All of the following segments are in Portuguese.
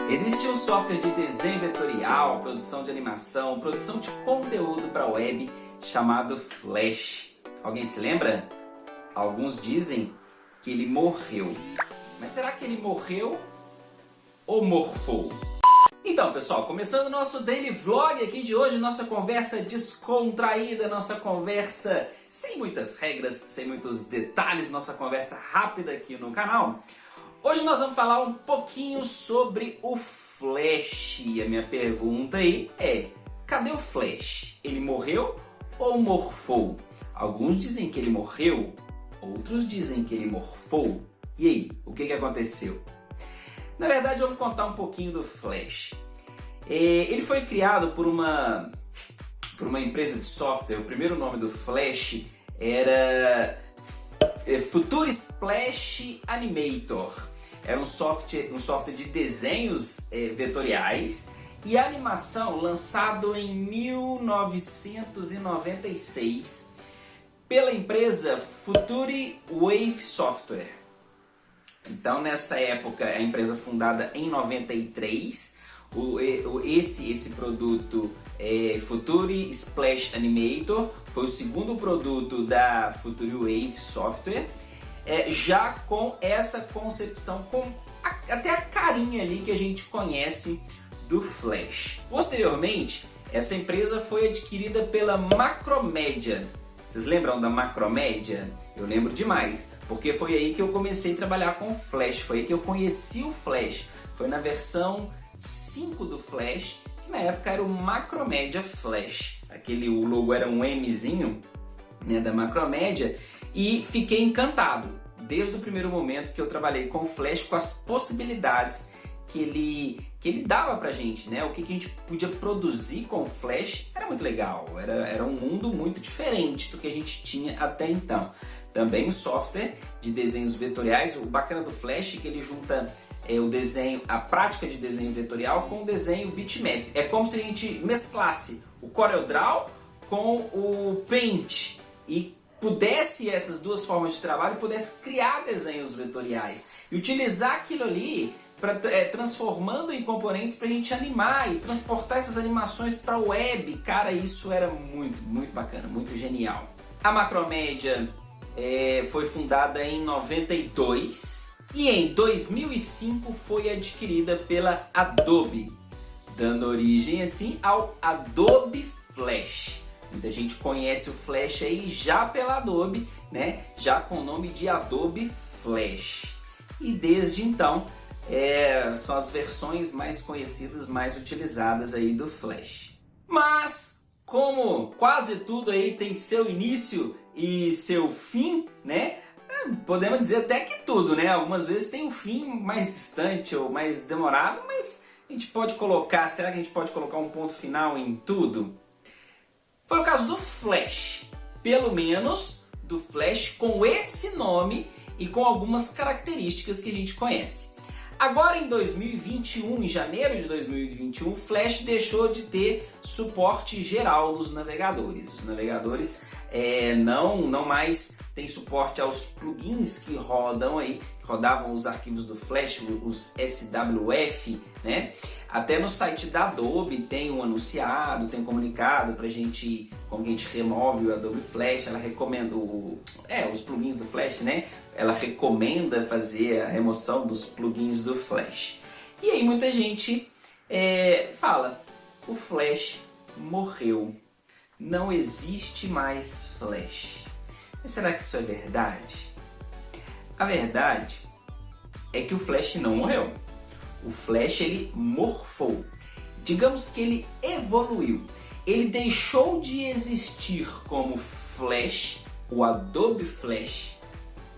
Existe um software de desenho vetorial, produção de animação, produção de conteúdo para web chamado Flash. Alguém se lembra? Alguns dizem que ele morreu. Mas será que ele morreu ou morfou? Então, pessoal, começando o nosso daily vlog aqui de hoje, nossa conversa descontraída, nossa conversa sem muitas regras, sem muitos detalhes, nossa conversa rápida aqui no canal. Hoje nós vamos falar um pouquinho sobre o Flash. E a minha pergunta aí é: cadê o Flash? Ele morreu ou morfou? Alguns dizem que ele morreu, outros dizem que ele morfou. E aí, o que aconteceu? Na verdade, eu vou contar um pouquinho do Flash. Ele foi criado por uma empresa de software. O primeiro nome do Flash era Future Splash Animator. Era um software de desenhos vetoriais e animação lançado em 1996 pela empresa Future Wave Software. Então, nessa época, a empresa fundada em 93, esse produto Future Splash Animator foi o segundo produto da Future Wave Software, já com essa concepção, com até a carinha ali que a gente conhece do Flash. Posteriormente, essa empresa foi adquirida pela Macromedia. Vocês lembram da Macromedia? Eu lembro demais, porque foi aí que eu comecei a trabalhar com o Flash, foi aí que eu conheci o Flash. Foi na versão 5 do Flash, que na época era o Macromedia Flash. O logo era um Mzinho, né, da Macromedia, e fiquei encantado desde o primeiro momento que eu trabalhei com o Flash, com as possibilidades que ele dava pra gente, né? O que a gente podia produzir com o Flash era muito legal, era um mundo muito diferente do que a gente tinha até então. Também o software de desenhos vetoriais, o bacana do Flash é que ele junta o desenho, a prática de desenho vetorial com o desenho bitmap. É como se a gente mesclasse o CorelDRAW com o Paint e pudesse, essas duas formas de trabalho, pudesse criar desenhos vetoriais e utilizar aquilo ali transformando em componentes para a gente animar e transportar essas animações para a web. Cara, isso era muito, muito bacana, muito genial. A Macromedia foi fundada em 92 e em 2005 foi adquirida pela Adobe, dando origem assim ao Adobe Flash. Muita gente conhece o Flash aí já pela Adobe, né? Já com o nome de Adobe Flash. E desde então são as versões mais conhecidas, mais utilizadas aí do Flash. Mas, como quase tudo aí tem seu início e seu fim, né? Podemos dizer até que tudo, né? Algumas vezes tem um fim mais distante ou mais demorado, mas a gente pode colocar, será que a gente pode colocar um ponto final em tudo? Foi o caso do Flash, pelo menos do Flash com esse nome e com algumas características que a gente conhece. Agora em 2021, em janeiro de 2021, o Flash deixou de ter suporte geral nos navegadores. Os navegadores não mais têm suporte aos plugins que rodam aí, que rodavam os arquivos do Flash, os SWF, né? Até no site da Adobe tem um anunciado, tem um comunicado pra gente, como a gente remove o Adobe Flash. Ela recomenda os plugins do Flash, né? Ela recomenda fazer a remoção dos plugins do Flash. E aí muita gente fala: o Flash morreu, não existe mais Flash. Mas será que isso é verdade? A verdade é que o Flash não morreu. O Flash, ele morfou. Digamos que ele evoluiu. Ele deixou de existir como Flash, o Adobe Flash,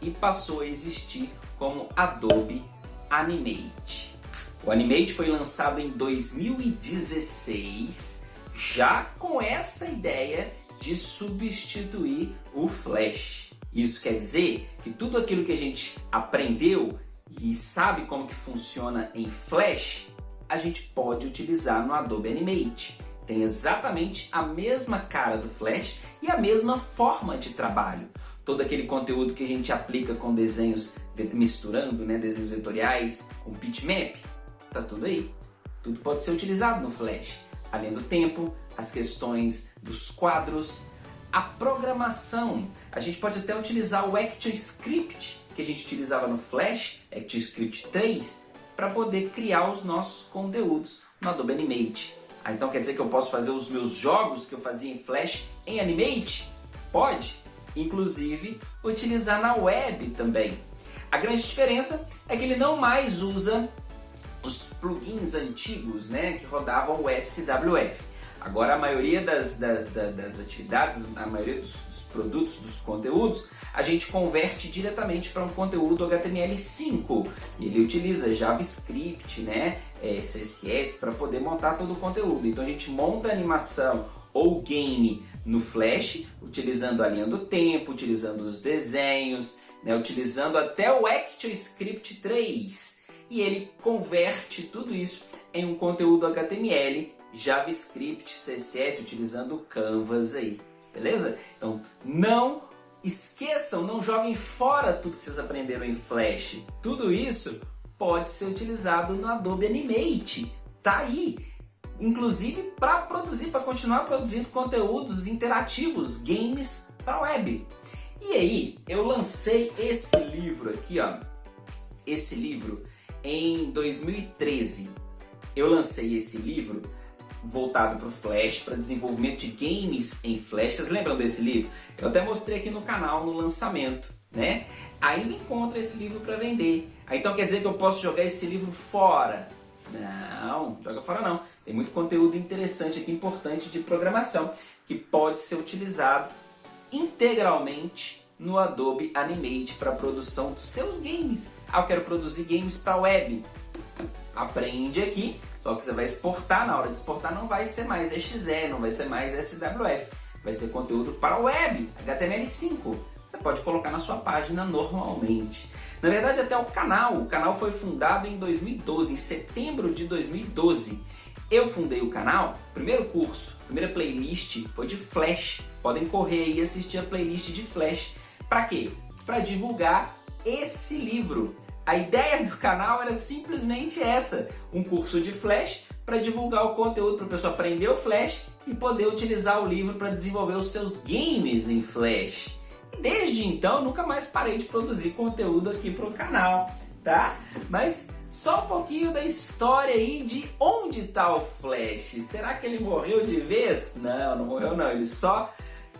e passou a existir como Adobe Animate. O Animate foi lançado em 2016, já com essa ideia de substituir o Flash. Isso quer dizer que tudo aquilo que a gente aprendeu e sabe como que funciona em Flash, a gente pode utilizar no Adobe Animate. Tem exatamente a mesma cara do Flash e a mesma forma de trabalho. Todo aquele conteúdo que a gente aplica com desenhos misturando, né, desenhos vetoriais com bitmap, tá tudo aí. Tudo pode ser utilizado no Flash. Além do tempo, as questões dos quadros, a programação. A gente pode até utilizar o ActionScript que a gente utilizava no Flash, ActionScript 3, para poder criar os nossos conteúdos no Adobe Animate. Então quer dizer que eu posso fazer os meus jogos que eu fazia em Flash em Animate? Pode! Inclusive utilizar na web também. A grande diferença é que ele não mais usa os plugins antigos, né, que rodavam o SWF. Agora a maioria das atividades, a maioria dos produtos, dos conteúdos, a gente converte diretamente para um conteúdo HTML5. E ele utiliza JavaScript, né, CSS para poder montar todo o conteúdo. Então a gente monta a animação ou game no Flash, utilizando a linha do tempo, utilizando os desenhos, né, utilizando até o ActionScript 3. E ele converte tudo isso em um conteúdo HTML, JavaScript, CSS, utilizando o Canvas aí, beleza? Então não esqueçam, não joguem fora tudo que vocês aprenderam em Flash. Tudo isso pode ser utilizado no Adobe Animate, tá aí. Inclusive para produzir, para continuar produzindo conteúdos interativos, games para web. E aí, eu lancei esse livro aqui, ó, esse livro em 2013. Eu lancei esse livro voltado para o Flash, para desenvolvimento de games em Flash. Vocês lembram desse livro? Eu até mostrei aqui no canal no lançamento, né? Ainda encontro esse livro para vender. Então quer dizer que eu posso jogar esse livro fora? Não, joga fora não. Tem muito conteúdo interessante aqui, importante de programação, que pode ser utilizado integralmente no Adobe Animate para a produção dos seus games. Ah, eu quero produzir games para web. Aprende aqui, só que você vai exportar, na hora de exportar não vai ser mais exe, não vai ser mais SWF, vai ser conteúdo para web, HTML5. Você pode colocar na sua página normalmente. Na verdade, até o canal foi fundado em 2012, em setembro de 2012. Eu fundei o canal, primeiro curso, primeira playlist foi de Flash. Podem correr e assistir a playlist de Flash. Para quê? Para divulgar esse livro. A ideia do canal era simplesmente essa, um curso de Flash para divulgar o conteúdo para a pessoa aprender o Flash e poder utilizar o livro para desenvolver os seus games em Flash. E desde então nunca mais parei de produzir conteúdo aqui para o canal, tá? Mas só um pouquinho da história aí de onde está o Flash. Será que ele morreu de vez? Não, não morreu não, ele só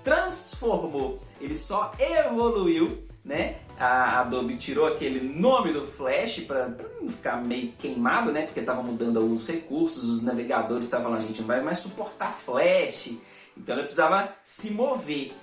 transformou, ele só evoluiu, né? A Adobe tirou aquele nome do Flash para não ficar meio queimado, né? Porque estava mudando alguns recursos, os navegadores estavam lá, a gente não vai mais suportar Flash, então ele precisava se mover.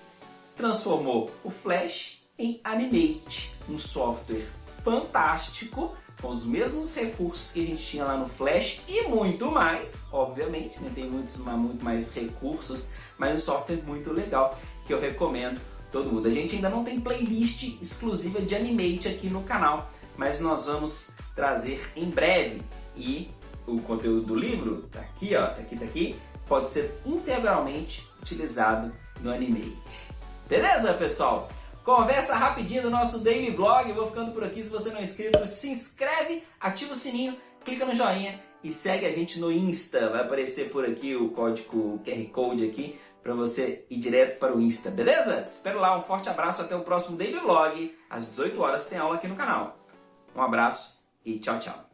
Transformou o Flash em Animate, um software fantástico, com os mesmos recursos que a gente tinha lá no Flash e muito mais, obviamente, né? Tem muito mais recursos, mas um software muito legal que eu recomendo todo mundo. A gente ainda não tem playlist exclusiva de Animate aqui no canal, mas nós vamos trazer em breve. E o conteúdo do livro, tá aqui, ó, tá aqui, pode ser integralmente utilizado no Animate. Beleza, pessoal? Conversa rapidinho do nosso Daily Vlog. Eu vou ficando por aqui. Se você não é inscrito, se inscreve, ativa o sininho, clica no joinha e segue a gente no Insta. Vai aparecer por aqui o código QR Code aqui para você ir direto para o Insta, beleza? Te espero lá, um forte abraço, até o próximo Daily Vlog. Às 18 horas tem aula aqui no canal. Um abraço e tchau, tchau.